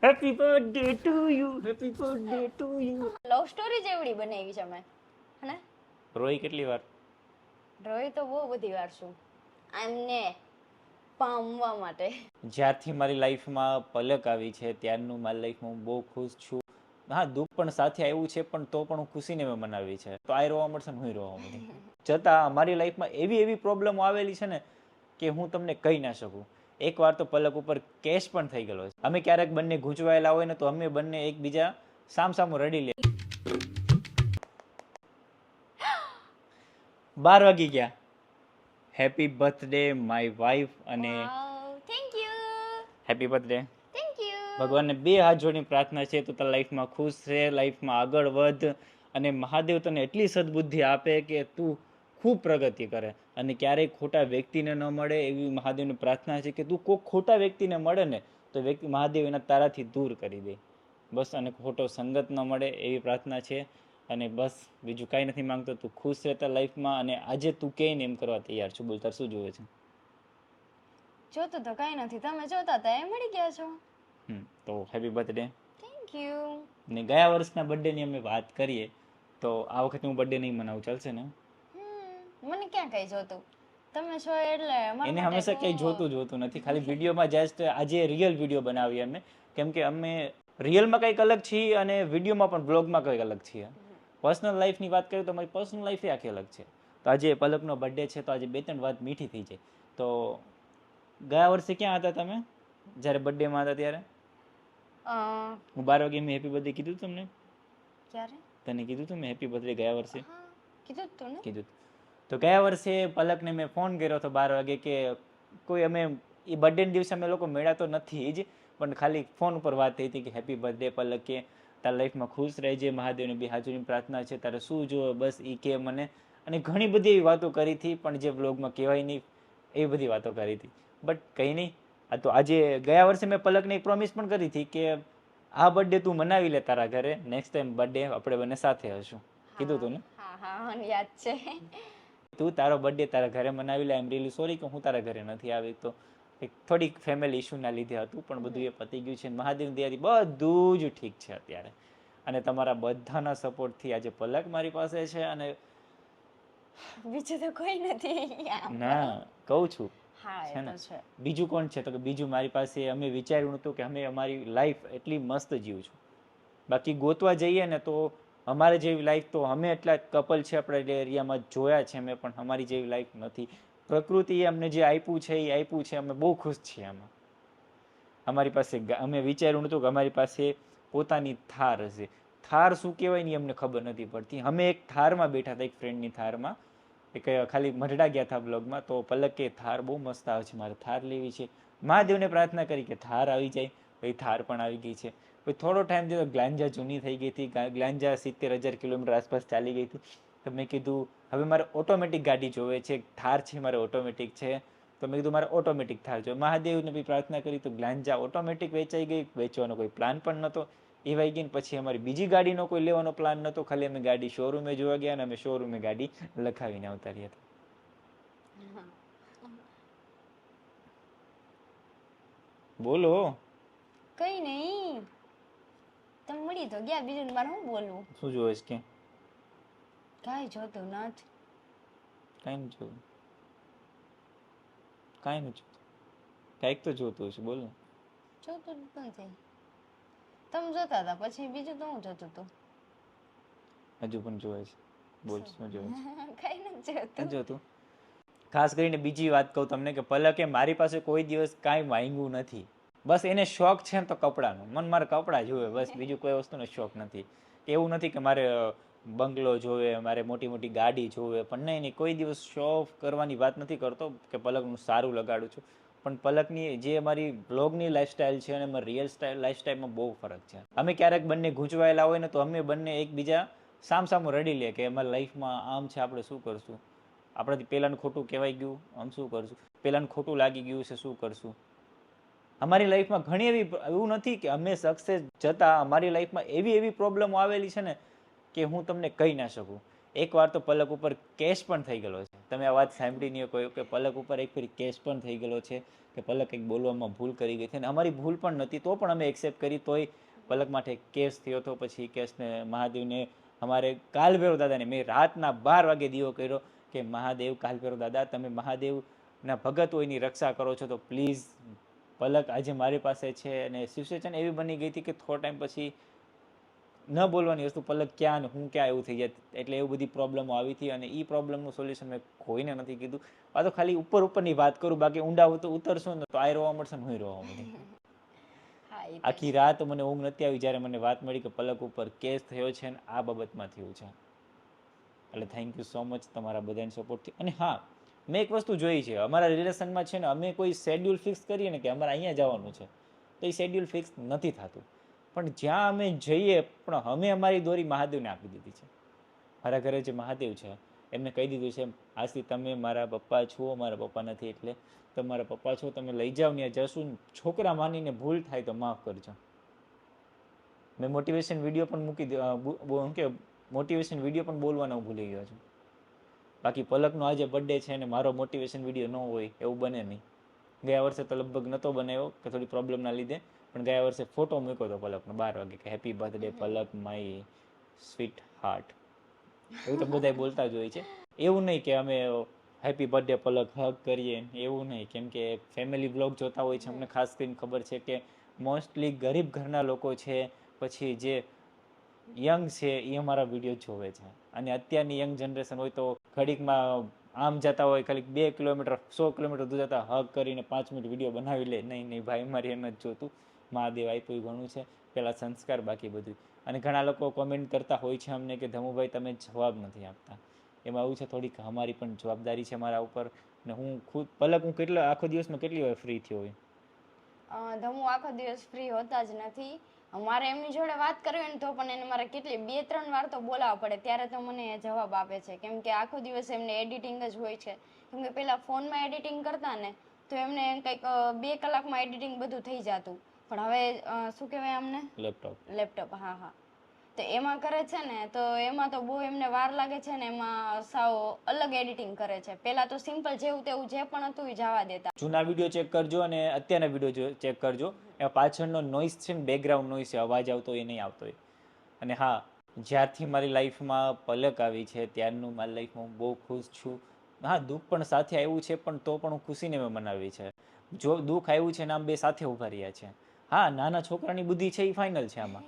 Happy birthday to you, happy birthday to you. Love story જેવડી બનાવી છે મેં, હે? રોઈ કેટલી વાર? રોઈ તો બહુ બધી વાર છું આમને પામવા માટે. જ્યારથી મારી લાઈફમાં પલક આવી છે ત્યારનું મારી લાઈફમાં હું બહુ ખુશ છું. હા, દુઃખ પણ સાથે આવ્યું છે, પણ તો પણ હું ખુશીને મેં મનાવી છે. તો આ રોવા મળશે ને હું રોવા મળી. છતાં મારી લાઈફમાં એવી એવી પ્રોબ્લેમો આવેલી છે ને કે હું તમને કહી ના શકું. એકવાર તો પલક ઉપર કેસ પણ થઈ ગયેલો છે. અમે ક્યારેક બંને ગૂંચવાયેલા હોય ને તો અમે બંને એકબીજા સામસામું રડી લે. 12 વાગી ગયા. હેપી બર્થડે માય વાઈફ અને thank you. Happy birthday. Thank you. ભગવાનને બે હાથ જોડીને પ્રાર્થના છે તો તારા લાઈફમાં ખુશ રહે, લાઈફમાં આગળ વધ અને મહાદેવ તને એટલી સદબુદ્ધિ આપે કે તું ખૂબ પ્રગતિ કરે અને ક્યારેય ખોટા વ્યક્તિને ન મળે એવી મહાદેવની પ્રાર્થના છે કે તું કોઈ ખોટા વ્યક્તિને મળે ને તો વ્યક્તિ મહાદેવ એના તારાથી દૂર કરી દે બસ. અને ખોટો સંગત ન મળે એવી પ્રાર્થના છે. અને બસ બીજું કાંઈ નથી માંગતો. તું ખુશ રહેતા લાઈફમાં અને આજે તું કહે ને એમ કરવા તૈયાર છું. બોલ તાર શું જોવે છે? જોતું તો કઈ નથી, તમે જોતા હતા એ મળી ગયા છો. તો હેપી બર્થડે. Thank you. ને ગયા વર્ષના બર્થડેની અમે વાત કરીએ તો આ વખતે હું બર્થડે નહીં મનાવું, ચાલશે ને? મને ક્યાં કઈ જોતું, તમે છો એટલે એને હંમેશા કંઈ જોતું નથી, ખાલી વિડીયોમાં જસ્ટ આજે રિયલ વિડીયો બનાવીએ અમે, કેમ કે અમે રિયલમાં કંઈક અલગ છીએ અને વિડીયોમાં પણ બ્લોગમાં કંઈક અલગ છીએ. પર્સનલ લાઈફની વાત કરીએ તો મારી પર્સનલ લાઈફ એ આખી અલગ છે. તો આજે પલકનો બર્થડે છે તો આજે બે ત્રણ વાત મીઠી થઈ જાય. તો ગયા વર્ષે ક્યાં હતા તમે જ્યારે બર્થડેમાં હતા ત્યારે? હું 12 વાગે મેં હેપી બર્થડે કીધું તમને? ક્યારે તને કીધું તું મેં હેપી બર્થડે ગયા વર્ષે? કીધું તું ને? કીધું. તો ગયા વર્ષે પલકને મેં ફોન કર્યો હતો 12 વાગે કે કોઈ અમે એ બર્થડેના દિવસે અમે લોકો મળ્યા તો નથી જ, પણ ખાલી ફોન ઉપર વાત થઈ હતી કે હેપી બર્થડે પલક, કે તારા લાઈફમાં ખુશ રહેજે, મહાદેવને બે હાજરીની પ્રાર્થના છે, તારે શું જોવે બસ એ કે મને. અને ઘણી બધી એવી વાતો કરી હતી પણ જે બ્લોગમાં કહેવાય નહીં એવી બધી વાતો કરી હતી. બટ કંઈ નહીં, આ તો આજે ગયા વર્ષે મેં પલકને એક પ્રોમિસ પણ કરી હતી કે આ બર્થડે તું મનાવી લે તારા ઘરે, નેક્સ્ટ ટાઈમ બર્થડે આપણે બંને સાથે હશું. કીધું તું ને? હા યાદ છે. તું તારો બર્થડે તારા ઘરે મનાવી લે. આઈ એમ રિયલી સોરી કે હું તારા ઘરે નથી આવી. તો એક થોડીક ફેમિલી ઇશ્યુના લીધે હતું, પણ બધું એ પતી ગયું છે. મહાદેવ દયાથી બધું જ ઠીક છે અત્યારે. અને તમારા બધાના સપોર્ટથી આજે પલક મારી પાસે છે. અને બીજું તો કોઈ નથી. ના કહું છું હા છે એ ને. તો છે. બીજું કોણ છે? તો કે બીજું મારી પાસે અમે વિચાર્યું નહોતું કે અમે અમારી લાઈફ એટલી મસ્ત જીવું છું. બાકી ગોતવા જઈએ ને તો અમારે જેવી લાઈફ તો અમે એટલા કપલ છે આપણા એરિયામાં જોયા છે મેં, પણ અમારી જેવી લાઈફ નથી. પ્રકૃતિએ અમને જે આપ્યું છે એ આપ્યું છે, અમે બહુ ખુશ છીએ આમાં. અમારી પાસે અમે વિચાર્યું નહોતું કે અમારી પાસે પોતાની થાર હશે. થાર શું કહેવાય ને અમને ખબર નથી પડતી. અમે એક થારમાં બેઠા હતા, એક ફ્રેન્ડની થારમાં, એક ખાલી મઢડા ગયા હતા બ્લોગમાં. તો પલક કે થાર બહુ મસ્ત આવે છે, મારે થાર લેવી છે. મહાદેવને પ્રાર્થના કરી કે થાર આવી જાય. ભાઈ થાર પણ આવી ગઈ છે. પછી થોડો ટાઈમ થયો તો ગ્લાન્જા જૂની થઈ ગઈ હતી. ગ્લાન્જા 70,000 કિલોમીટર આસપાસ ચાલી ગઈ હતી. તો મેં કીધું હવે મારે ઓટોમેટિક ગાડી જોવે છે. થાર છે મારે ઓટોમેટિક છે. તો મેં કીધું મારે ઓટોમેટિક થાર જોઈએ. મહાદેવને બી પ્રાર્થના કરી તો ગ્લાન્જા ઓટોમેટિક વેચાઈ ગઈ. વેચવાનો કોઈ પ્લાન પણ નહોતો. એ વાઈ ગઈ. પછી અમારી બીજી ગાડીનો કોઈ લેવાનો પ્લાન નહોતો. ખાલી અમે ગાડી શોરૂમે જોવા ગયા અને અમે શોરૂમે ગાડી લખાવીને આવતા રહ્યા હતા. બોલો. કઈ નહીં, તમે મળી તો ગયા, બીજું મારે શું બોલવું? શું જોવે છે? કે કાંઈ જોતું નથી. કાંઈ નથી જોતું. કાંઈ નથી જોતું. કાંઈક તો જોતું હશે. બોલ ને. જોતું જ નથી. તમે જોતા હતા પછી બીજું તો હું જોતું હતું. હજુ પણ જોવે છે. બોલ શું જોવે છે? કઈ નથી જોતું. જોતું. ખાસ કરીને બીજી વાત કહું તમને કે પલકે મારી પાસે કોઈ દિવસ કાંઈ માંગ્યું નથી. બસ એને શોખ છે ને તો કપડાનો. મને મારે કપડાં જોવે બસ, બીજું કોઈ વસ્તુનો શોખ નથી. એવું નથી કે મારે બંગલો જોવે, મારે મોટી મોટી ગાડી જોવે, પણ નહીં, કોઈ દિવસ શો ઓફ કરવાની વાત નથી કરતો કે પલકનું સારું લગાડું છું. પણ પલકની જે અમારી બ્લોગની લાઈફસ્ટાઈલ છે અને અમારી રિયલ લાઈફસ્ટાઈલમાં બહુ ફરક છે. અમે ક્યારેક બંને ગૂંચવાયેલા હોય ને તો અમે બંને એકબીજા સામસામું રડી લે કે અમારી લાઈફમાં આમ છે, આપણે શું કરશું, આપણાથી પહેલાંનું ખોટું કહેવાય ગયું, આમ શું કરશું, પહેલાંનું ખોટું લાગી ગયું છે, શું કરશું. અમારી લાઈફમાં ઘણી એવી, એવું નથી કે અમે સક્સેસ જતા અમારી લાઈફમાં એવી એવી પ્રોબ્લેમો આવેલી છે ને કે હું તમને કહી ના શકું. એકવાર તો પલક ઉપર કેસ પણ થઈ ગયેલો છે. તમે આ વાત સાંભળી નહીં કહ્યું કે પલક ઉપર એક ફેરી કેસ પણ થઈ ગયેલો છે કે પલક એક બોલવામાં ભૂલ કરી ગઈ છે અને અમારી ભૂલ પણ નથી તો પણ અમે એક્સેપ્ટ કરી તોય પલક માટે કેસ થયો હતો. પછી કેસને મહાદેવને અમારે કાલભૈરવ દાદાને મેં રાતના 12 વાગે દીવો કર્યો કે મહાદેવ કાલભૈરવ દાદા તમે મહાદેવના ભગત હોય એની રક્ષા કરો છો તો પ્લીઝ પલક આજે મારી પાસે છે. અને સિચ્યુએશન એવી બની ગઈ હતી કે થોડો ટાઈમ પછી ન બોલવાની વસ્તુ પલક ક્યાં ને હું ક્યાં એવું થઈ જાય એટલે એવું બધી પ્રોબ્લેમો આવી હતી અને એ પ્રોબ્લેમનું સોલ્યુશન મેં કોઈને નથી કીધું. આ તો ખાલી ઉપરની વાત કરું બાકી ઊંડા ઉતરશું ને તો આ રોવા મળશે ને હું રોવા મળે. આખી રાત મને ઊંઘ નથી આવી જ્યારે મને વાત મળી કે પલક ઉપર કેસ થયો છે ને આ બાબતમાં થયું છે. એટલે થેન્ક યુ સો મચ તમારા બધાની સપોર્ટથી. અને હા મેં એક વસ્તુ જોઈ છે અમારા રિલેશનમાં છે ને અમે કોઈ શેડ્યુલ ફિક્સ કરીએ ને કે અમારે અહીંયા જવાનું છે તો એ શેડ્યુલ ફિક્સ નથી થતું. પણ જ્યાં અમે જઈએ પણ અમે અમારી દોરી મહાદેવને આપી દીધી છે. મારા ઘરે જે મહાદેવ છે એમને કહી દીધું છે આજથી તમે મારા પપ્પા છો, મારા પપ્પા નથી એટલે તમારા પપ્પા છો, તમે લઈ જાઓ ને જશું. છોકરા માનીને ભૂલ થાય તો માફ કરજો. મેં મોટિવેશન વિડીયો પણ મૂકી કે મોટિવેશન વિડીયો પણ બોલવાનો ભૂલી ગયો છું. બાકી પલકનો આજે બર્થડે છે ને મારો મોટિવેશન વિડીયો ન હોય એવું બને નહીં. ગયા વર્ષે તો લગભગ નહોતો બનાવ્યો કે થોડી પ્રોબ્લેમના લીધે પણ ગયા વર્ષે ફોટો મૂક્યો હતો પલકનો 12 વાગે કે happy birthday Palak my sweet heart. એવું તો બધા બોલતા જ હોય છે. એવું નહીં કે અમે હેપી બર્થડે પલક હગ કરીએ એવું નહીં, કેમ કે ફેમિલી બ્લોગ જોતા હોય છે. અમને ખાસ કરીને ખબર છે કે મોસ્ટલી ગરીબ ઘરના લોકો છે પછી જે યંગ છે એ અમારા વિડીયો જોવે છે. અને અત્યારની યંગ જનરેશન હોય તો ઘડીકમાં આમ જતા હોય ખાલી 2 કિલોમીટર 100 કિલોમીટર દૂર જતા હગ કરીને 5 મિનિટ વિડીયો બનાવી લે. નહીં ભાઈ મારી એમ જ જોતું. મહાદેવ આપ્યું ઘણું છે, પહેલાં સંસ્કાર બાકી બધું. અને ઘણા લોકો કોમેન્ટ કરતા હોય છે અમને કે ધમુભાઈ તમે જવાબ નથી આપતા. એમાં એવું છે થોડીક અમારી પણ જવાબદારી છે મારા ઉપર. ને હું ખુદ પલક હું કેટલા આખો દિવસમાં કેટલી વાર ફ્રી થયો હોય? ધમુ આખો દિવસ ફ્રી હોતા જ નથી. મારે એમની જોડે વાત કરવી ને તો પણ એને મારે કેટલી 2-3 વાર તો બોલાવવા પડે ત્યારે તો મને જવાબ આપે છે. કેમ કે આખો દિવસ એમને એડિટિંગ જ હોય છે. કેમ કે પેલા ફોનમાં એડિટિંગ કરતા ને તો એમને કંઈક 2 કલાકમાં એડિટિંગ બધું થઈ જતું. પણ હવે શું કહેવાય અમને લેપટોપ હા તો એમાં કરે છે ને તો એમાં તો બહુ એમને વાર લાગે છે ને એમાં સાવ અલગ એડિટિંગ કરે છે. પેલા તો સિમ્પલ જેવું તેવું જે પણ હતું એ જવા દેતા. જૂના વિડીયો ચેક કરજો અને અત્યારના વિડીયો ચેક કરજો. એમાં પાછળનો નોઈસ છે ને બેકગ્રાઉન્ડ નોઈસ છે, અવાજ આવતો હોય એ નહીં આવતો હોય. અને હા જ્યારથી મારી લાઈફમાં પલક આવી છે ત્યારનું મારી લાઈફમાં હું બહુ ખુશ છું. હા દુઃખ પણ સાથે આવ્યું છે પણ તો પણ હું ખુશીને મેં મનાવી છે. જો દુઃખ આવ્યું છે ને આમ બે સાથે ઊભા રહ્યા છે. હા નાના છોકરાની બુદ્ધિ છે એ ફાઇનલ છે આમાં,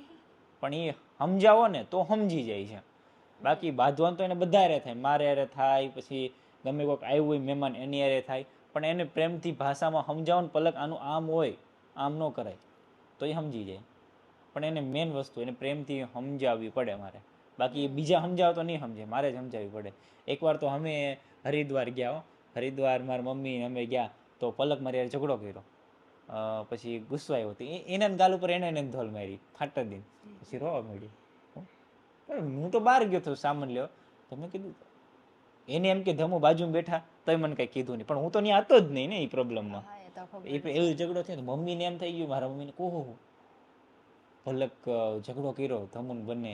પણ એ સમજાવો ને તો સમજી જાય છે. બાકી બાંધવાનું તો એને બધા હારે થાય, મારે હારે થાય, પછી ગમે કોઈક આવ્યું હોય મહેમાન એની હારે થાય. પણ એને પ્રેમથી ભાષામાં સમજાવો ને પલક આનું આમ હોય આમ ન કરાય તો એ સમજી જાય. પણ એને મેઇન વસ્તુ એને પ્રેમથી સમજાવવી પડે મારે. બાકી બીજા સમજાવો તો નહીં સમજે, મારે જ સમજાવવી પડે. એકવાર તો અમે હરિદ્વાર ગયા. હરિદ્વાર મારી મમ્મી અમે ગયા તો પલક મારી યાર ઝઘડો કર્યો. પછી ગુસ્સો આવ્યો હતો એના ગાલ ઉપર એને ધોલ મારી ફાટતા દિન. પછી રોવા મળી. હું તો બહાર ગયો હતો સામાન લેવા તો મેં કીધું એને એમ કે ધમુ બાજુમાં બેઠા તોય મને કંઈ કીધું નહીં. પણ હું તો ત્યાં હતો જ નહીં ને એ પ્રોબ્લેમમાં. એવું ઝઘડો થયો મમ્મીને એમ થઈ ગયું, મારા મમ્મીને કહું પલક ઝઘડો કર્યો ધમુન બંને.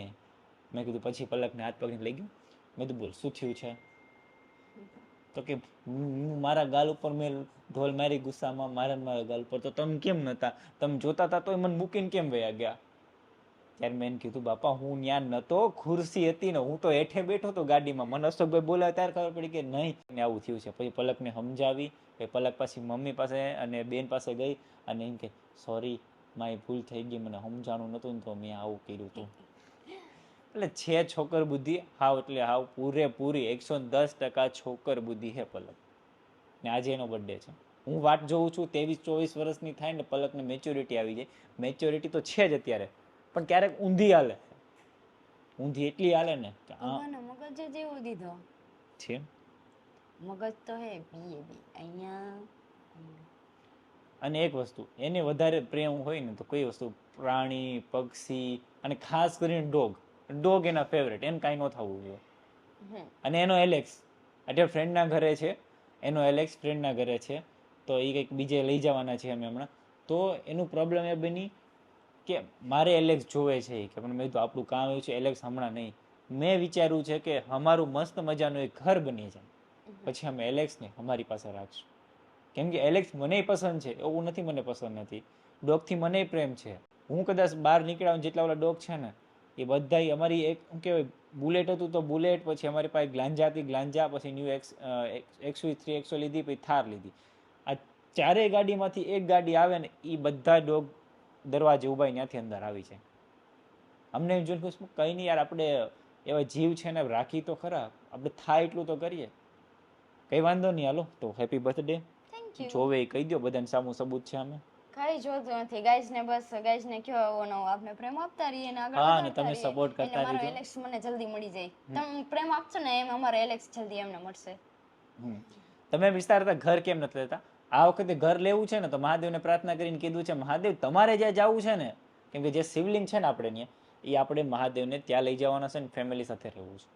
મેં કીધું પછી પલકને હાથ પકડીને લઈ ગયું. મેં કીધું બોલ શું થયું છે? તો કે મારા ગાલ ઉપર મેં ઢોલ મારી ગુસ્સામાં મારા ગાલ ઉપર, તો તમે કેમ નહોતા? તમે જોતા હતા તોય મને મૂકીને કેમ વયા ગયા? ત્યારે મેં એને કીધું બાપા હું ત્યાં નહોતો, ખુરશી હતી ને હું તો હેઠે બેઠો હતો ગાડીમાં. મને અશોકભાઈ બોલાવે ત્યારે ખબર પડી કે નહીં ને આવું થયું છે. પછી પલકને સમજાવી. પછી પલક પાછી મમ્મી પાસે અને બેન પાસે ગઈ અને એમ કે સોરી મારી ભૂલ થઈ ગઈ, મને સમજાણું નહોતું ને તો મેં આવું કર્યું હતું. એટલે છે છોકર બુદ્ધિ હાવ એટલે હાવ પૂરેપૂરી 110% છોકર બુદ્ધિ હે પલક. ને આજે એનો બર્થડે છે. હું વાટ જોઉં છું 23-24 વર્ષની થાય ને પલકને મેચ્યોરિટી આવી જાય. મેચ્યોરિટી તો છે જ અત્યારે પણ ક્યારેક ઊંધી હાલે. ઊંધી એટલી હાલે ને કે મગજ જેવો દીધો છે. મગજ તો હે પીએ બી અહીંયા. અને એક વસ્તુ એને વધારે પ્રેમ હોય ને તો કોઈ વસ્તુ પ્રાણી પક્ષી અને ખાસ કરીને ડોગ એના ફેવરેટ. એને કાંઈ ન થવું જોઈએ. અને એનો એલેક્સ અત્યારે ફ્રેન્ડના ઘરે છે. એનો એલેક્સ ફ્રેન્ડના ઘરે છે તો એ કંઈક બીજે લઈ જવાના છે અમે હમણાં. તો એનું પ્રોબ્લેમ એ બની કે મારે એલેક્સ જોવે છે કે પણ મેં તો આપણું કામ એવું છે એલેક્સ હમણાં નહીં. મેં વિચાર્યું છે કે અમારું મસ્ત મજાનું એક ઘર બની જાય પછી અમે એલેક્સને અમારી પાસે રાખશું. કેમ કે એલેક્સ મને પસંદ છે એવું નથી, મને પસંદ નથી. ડોગથી મને પ્રેમ છે. હું કદાચ બહાર નીકળ્યા જેટલા ઓલા ડોગ છે ને એ બધા અમારી એક શું કહેવાય, બુલેટ હતું તો બુલેટ, પછી અમારી પાસે ગ્લાંજા હતી ગ્લાંજા, પછી ન્યૂ XUV3 એક્સો લીધી, પછી થાર લીધી. આ ચારેય ગાડીમાંથી એક ગાડી આવે ને એ બધા ડોગ દરવાજે ઉભા ત્યાંથી અંદર આવી છે. અમને એમ જોઈને ખુશ, કંઈ નહીં યાર, આપણે એવા જીવ છે ને રાખી તો ખરા, આપણે થાય એટલું તો કરીએ. કંઈ વાંધો નહીં, હાલો તો હેપી બર્થડે. Thank you. જોવે કહી દો બધાને, સામું સબૂત છે અમે. કઈ જોતું નથી ગાઈઝ ને, બસ ગાઈઝ ને કયો એવો નવો આપણે પ્રેમ આપતા રહીએ ને આગળ હા, ને વધારતા તમે રહીએ. સપોર્ટ કરતા એટલે મારો રહીજો. એલેક્સ મને જલ્દી મળી જાય. તમે પ્રેમ આપશો ને એમ અમારો એલેક્સ જલ્દી એમને મળશે. તમે વિસ્તારતા ઘર કેમ નથી લેતા? આ વખતે ઘર લેવું છે ને તો મહાદેવને પ્રાર્થના કરીને કીધું છે, મહાદેવ તમારે જ્યાં જવું છે ને, કેમ કે જે શિવલિંગ છે ને આપણે ત્યાં, એ આપણે મહાદેવને ત્યાં લઈ જવાના છે ને ફેમિલી સાથે રહેવું છે.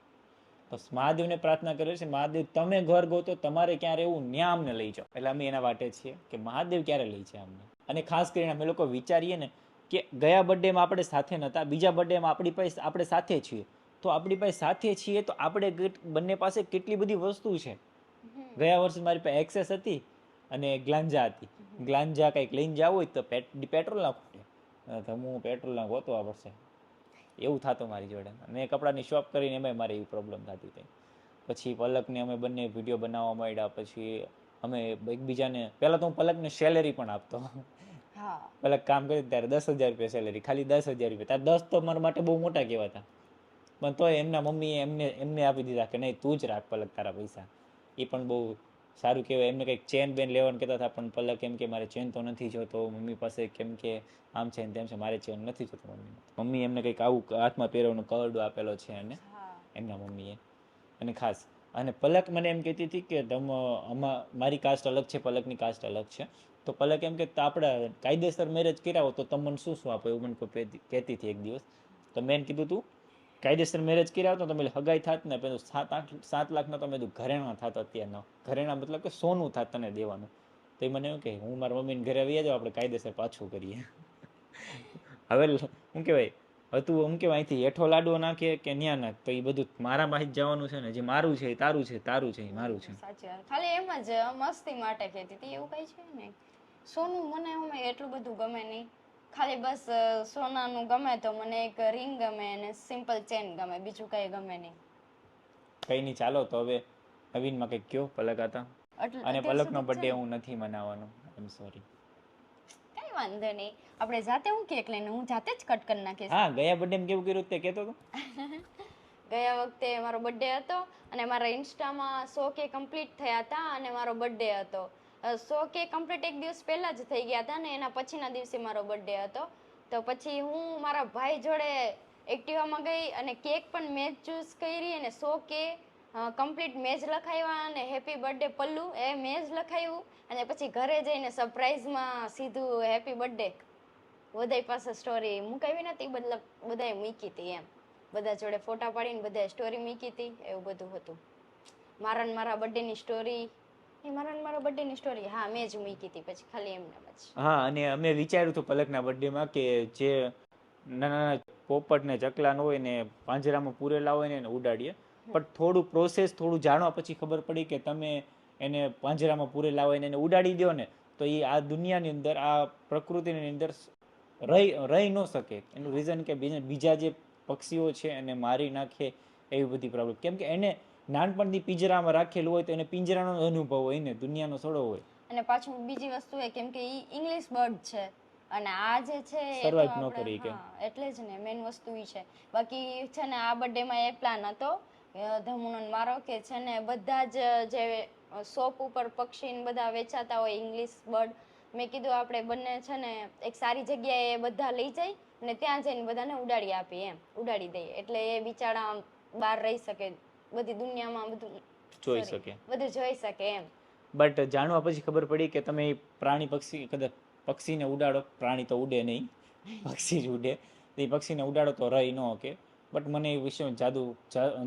તો મહાદેવને પ્રાર્થના કરે છે, મહાદેવ તમે ઘર ગોતો, તમારે ક્યાં રહેવું ત્યાં અમને લઈ જાઓ. એટલે અમે એના વાટે છીએ કે મહાદેવ ક્યારે લઈ જાય અમને. અને ખાસ કરીને અમે લોકો વિચારીએ ને કે ગયા બર્થડેમાં આપણે સાથે નહોતા, બીજા બર્થડેમાં આપણી પાસે આપણે સાથે છીએ, તો આપણી પાસે સાથે છીએ તો આપણે બંને પાસે કેટલી બધી વસ્તુ છે. ગયા વર્ષે મારી પાસે એક્સેસ હતી અને ગ્લાંજા હતી. ગ્લાંજા કંઈક લઈને જવું હોય તો પેટ્રોલ ના ખૂટે, તો હું પેટ્રોલ ના ગોતવા પડશે એવું થતું મારી જોડે. મેં કપડાની શોપ કરીને એમાં મારે એવી પ્રોબ્લેમ થતી હતી. પછી પલકને અમે બંને વિડીયો બનાવવા માંડ્યા. પછી અમે એકબીજાને, પહેલાં તો હું પલકને સેલેરી પણ આપતો. પલક કામ કરી ત્યારે 10,000 રૂપિયા સેલેરી, ખાલી 10,000 રૂપિયા. ત્યારે 10 તો મારા માટે બહુ મોટા કહેવાતા, પણ તોય એમના મમ્મીએ એમને આપી દીધા કે નહીં તું જ રાખ પલક તારા પૈસા. એ પણ બહુ સારું કહેવાય. એમને કંઈક ચેન બેન લેવાનું કહેતા હતા, પણ પલક એમ કે મારે ચેન તો નથી જોતો મમ્મી પાસે, કેમ કે આમ છે ને તેમ છે, મારે ચેન નથી જોતો મમ્મી એમને કંઈક આવું હાથમાં પહેરવાનું કવરડો આપેલો છે અને એમના મમ્મીએ. અને ખાસ અને પલક મને એમ કહેતી હતી કે મારી કાસ્ટ અલગ છે, પલકની કાસ્ટ અલગ છે, તો પલક એમ કે આપણે કાયદેસર મેરેજ કર્યા હો તો તમને શું શું આપો એવું મને કોઈ કહેતી હતી એક દિવસ. તો મેં કીધું તું કાયદેસર મેરેજ કર્યા તો તમે હગાઈ થાત ને પેલું 7 લાખના તમે ઘરેણા થાત. અત્યારના ઘરેણા મતલબ કે સોનું થાત તને દેવાનું. તો એ મને એવું કે હું મારા મમ્મીને ઘરે આવી જાઉં, આપણે કાયદેસર પાછું કરીએ. હવે શું કહેવાય હતું, એમ કહેવાય અહીંથી હેઠો લાડવો નાખીએ કે ન્યા નાખ, તો એ બધું મારામાં જ જવાનું છે ને. જે મારું છે એ તારું છે, તારું છે એ મારું છે. સાચી વાત. ખાલી એમ જ મસ્તી માટે કહેતી હતી, એવું કઈ છે નહીં. સોનું મને એટલું બધું ગમે નહીં. ખાલી બસ સોનાનું ગમે તો મને એક રિંગ ગમે અને સિમ્પલ ચેન ગમે, બીજું કઈ ગમે નહીં. કઈ નહીં, ચાલો તો હવે નવીનમાં કંઈક કયો પલક હતા. અને પલકનો બર્થડે હું નથી મનાવવાનો, આઈ એમ સોરી. કઈ વાંધો નહીં, આપણે જાતે હું કેક લઈને હું જાતે જ કટ કરી નાખીશ. હા, ગયા બર્થડે કેવું કર્યું તે કહેતો હતો. ગયા વખતે મારો બર્થડે હતો અને મારા ઇન્સ્ટામાં 100K કમ્પ્લીટ થયા હતા અને મારો બર્થડે હતો. 100K કમ્પ્લીટ એક દિવસ પહેલા જ થઈ ગયા હતા ને એના પછીના દિવસે મારો બર્થડે હતો. તો પછી હું મારા ભાઈ જોડે એક્ટિવામાં ગઈ અને કેક પણ મેં ચૂઝ કરી અને 100K કમ્પ્લીટ મેં જ લખાવ્યા અને હેપી બર્થડે પલ્લુ એ મેં જ લખાવ્યું. અને પછી ઘરે જઈને સરપ્રાઈઝમાં સીધું હેપી બર્થડે બધાય પાસે સ્ટોરી મુકાવી નથી, બધાએ મૂકી હતી એમ. બધા જોડે ફોટા પાડીને બધાએ સ્ટોરી મૂકી હતી, એવું બધું હતું. મારા બર્થડેની સ્ટોરી મારા બર્થડેની સ્ટોરી હા મેં જ મૂકી હતી પછી ખાલી એમને જ. હા, અને અમે વિચાર્યું હતું પલકના બર્થડેમાં કે જે નાના પોપટ ને ચકલા હોય ને પાંજરામાં પૂરેલા હોય ને એને ઉડાડીએ. પણ થોડું પ્રોસેસ થોડું જાણવા પછી ખબર પડી કે તમે એને પાંજરામાં પૂરેલા હોય ને એને ઉડાડી દો ને તો એ આ દુનિયાની અંદર, આ પ્રકૃતિની અંદર રહી ન શકે. એનું રીઝન કે બીજા જે પક્ષીઓ છે એને મારી નાખે એવી બધી પ્રોબ્લેમ. કેમ કે એને નાનપણથી પિંજરામાં રાખેલું હોય તો એને પિંજરાનો અનુભવ હોય ને, દુનિયાનો થોડો હોય. અને પાછું બીજી વસ્તુ એ કેમ કે ઈ ઇંગ્લિશ બર્ડ છે અને આ જે છે સર્વાઈવ ન કરી કે એટલે જ ને મેઇન વસ્તુ ઈ છે. બાકી છે ને આ બર્થડે માં એ પ્લાન હતો ધમુનો મારો કે છે ને બધા જ જે શોપ ઉપર પક્ષી બધા વેચાતા હોય ઇંગ્લિશ બર્ડ, મેં કીધું આપણે બંને છે ને એક સારી જગ્યાએ બધા લઈ જાય અને ત્યાં જઈને બધાને ઉડાડી આપીએ એમ, ઉડાડી દઈએ એટલે એ બિચારા બહાર રહી શકે, બધી દુનિયામાં બધું જોઈ શકે, બધું જોઈ શકે એમ. બટ જાણવા પછી ખબર પડી કે તમે પ્રાણી પક્ષી કદાચ પક્ષીને ઉડાડો, પ્રાણી તો ઉડે નહીં, પક્ષી જ ઉડે, એ પક્ષીને ઉડાડો તો રહી ન કે. બટ મને એ વિશે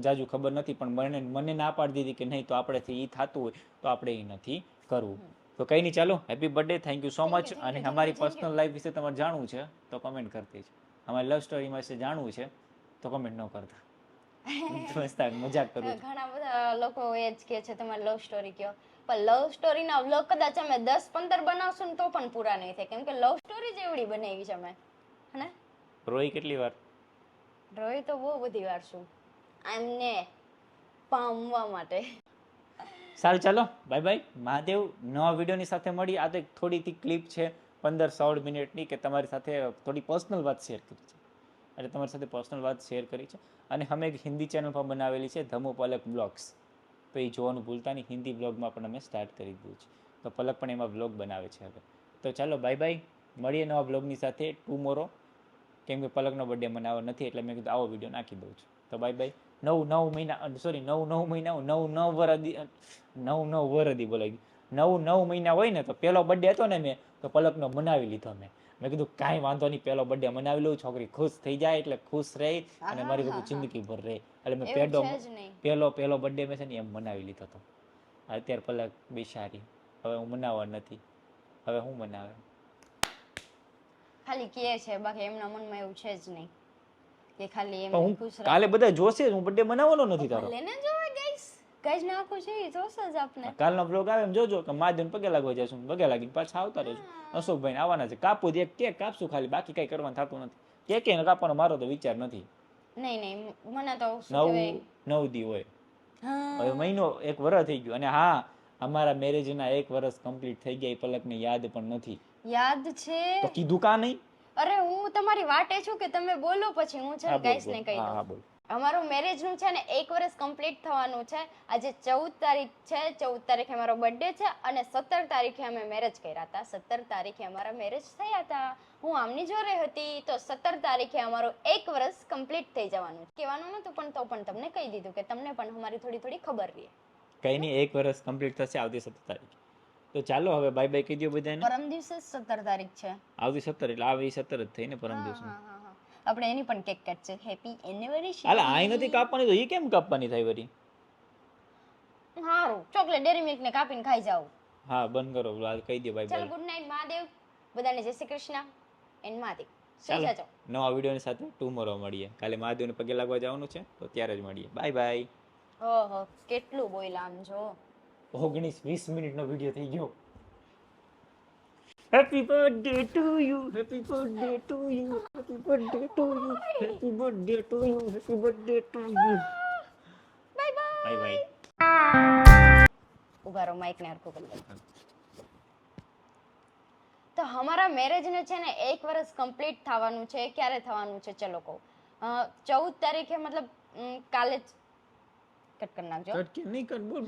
જાજુ ખબર નથી, પણ મને ના પાડી દીધી કે નહીં તો આપણેથી એ થતું હોય તો આપણે એ નથી કરવું. તો કંઈ નહીં, ચાલો happy birthday, thank you so much. અને અમારી પર્સનલ લાઈફ વિશે તમારે જાણવું છે તો કમેન્ટ કરતી છે, અમારી લવ સ્ટોરી વિશે જાણવું છે તો કમેન્ટ ન કરતા. મસ્ત મજાક કરું છું. ઘણા બધા લોકો એ જ કહે છે તમારી લવ સ્ટોરી કયો, પણ લવ સ્ટોરીના વ્લોગ કદાચ અમે 10-15 બનાવશું ને તો પણ પૂરા નહીં થાય, કેમ કે લવ સ્ટોરી જ એવડી બનાવી છે અમે, હે? રોઈ કેટલી વાર? રોઈ તો બહુ બધી વાર છું એમને પામવા માટે. સારું ચાલો બાય બાય મહાદેવ. નવા વિડીયોની સાથે મળી. આ તો એક થોડીથી ક્લિપ છે 15-16 મિનિટની કે તમારી સાથે થોડી પર્સનલ વાત શેર કરી છે, એટલે તમારી સાથે પર્સનલ વાત શેર કરી છે. અને અમે એક હિન્દી ચેનલ પણ બનાવેલી છે ધમુ પલક બ્લોગ્સ, તો એ જોવાનું ભૂલતા નહીં. હિન્દી બ્લોગમાં પણ અમે સ્ટાર્ટ કરી દીધું છે, તો પલક પણ એમાં બ્લોગ બનાવે છે હવે. તો ચાલો બાય બાય, મળીએ નવા બ્લોગની સાથે ટુમોરો, કેમ કે પલકનો બર્થડે મનાવવો નથી એટલે મેં કીધું આવો વિડીયો નાખી દઉં છું. તો બાય બાય. 9 મહિના સોરી 9 મહિના 9 વરદી બોલાઈ ગયું. 9 મહિના હોય ને તો પહેલો બર્થડે હતો ને મેં તો પલકનો મનાવી લીધો મેં કીધું કાંઈ વાંધો નહીં, પહેલો બર્થડે મનાવી લઉં, છોકરી ખુશ થઈ જાય એટલે ખુશ રહી અને મારી બધું જિંદગીભર રહે, એટલે મેં પહેલો બર્થડે મેં છે ને એમ મનાવી લીધો હતો. અત્યારે પલક બિચારી હવે હું મનાવવા નથી, હવે હું મનાવે ખાલી કહે છે, બાકી એમના મનમાં એવું છે જ નહીં કે ખાલી પણ એમ હું ખુશ કાલે બધા જોશે જ, હું બર્થડે મનાવવાનો નથી તારો. ભલે ને જોવે ગાઈસ ને આખું છે એ જોશે જ આપને. કાલનો બ્લોગ આવે એમ જોજો કે મહાદેવને પગે લાગવા જશું, પગે લાગીને પાછા આવતા રહેજો. અશોકભાઈ આવવાના છે, કાપવું એક કેક કાપશું ખાલી, બાકી કઈ કરવાનું થતું નથી. કેક કાપવાનો મારો તો વિચાર નથી. નહીં મને તો શું 9 દી હોય, હવે મહિનો 1 વર્ષ થઈ ગયું. અને હા, અમારા મેરેજના 1 વર્ષ કમ્પ્લીટ થઈ ગયા, એ પલકને યાદ પણ નથી. યાદ છે તો કીધું કા નહીં? અરે હું તમારી વાટે છું કે તમે બોલો પછી હું છે ગાઈસ ને કહી દઉં. અમારું મેરેજ નું છે ને 1 વર્ષ કમ્પ્લીટ થવાનું છે. આજે 14 તારીખ છે, 14 તારીખે મારો બર્થડે છે અને 17 તારીખે અમે મેરેજ કર્યા હતા. 17 તારીખે અમારા મેરેજ થયા હતા, હું આમની જોડે હતી, તો 17 તારીખે અમારું 1 વર્ષ કમ્પ્લીટ થઈ જવાનું. કહેવાનું નતું પણ તો પણ તમને કહી દીધું કે તમને પણ અમારી થોડી ખબર રહે. કઈ નહીં, 1 વર્ષ કમ્પ્લીટ થશે આવતી 17 તારીખે. તો ચાલો હવે બાય બાય કહી દો બધાને. પરમ દિવસે 17 તારીખ છે, આવતી 17 એટલે આવી 17 જ થઈ ને પરમ દિવસે. આપણે એની પણ કેક કાટશે. Happy anniversary. હાલ આઈ નથી કાપવાની તો ઈ કેમ કાપવાની થાય વળી? હારું, ચોકલેટ ડેરી મિલ્ક ને કાપીને ખાઈ જાવ. હા બંધ કરો, કહી દો બાય બાય. ચલો ગુડ નાઈટ મહાદેવ, બધાને જય શ્રી કૃષ્ણ એન્ડ મહાદેવ. ચાલો નવા વિડીયોની સાથે ટુમોરો મળીએ. કાલે મહાદેવને પગે લાગવા જવાનું છે તો ત્યારે જ મળીએ. Bye bye. ઓહો કેટલું બોલ્યા આમ જો. 19-20 મિનિટનો વિડીયો થઈ ગયો. Happy birthday to you, happy birthday to you, happy birthday to you, happy birthday to you, happy birthday to you. Bye bye. Bye bye. ઉભા રહો, માઈક ને હરખું કરી લો. તો અમારા મેરેજ ને છે ને 1 વર્ષ કમ્પ્લીટ થવાનું છે. ક્યારે થવાનું છે ચલો કહું. 14 તારીખે મતલબ કાલે જ કટ કરી નાખજો. કટ કે નહીં કટ બોલ.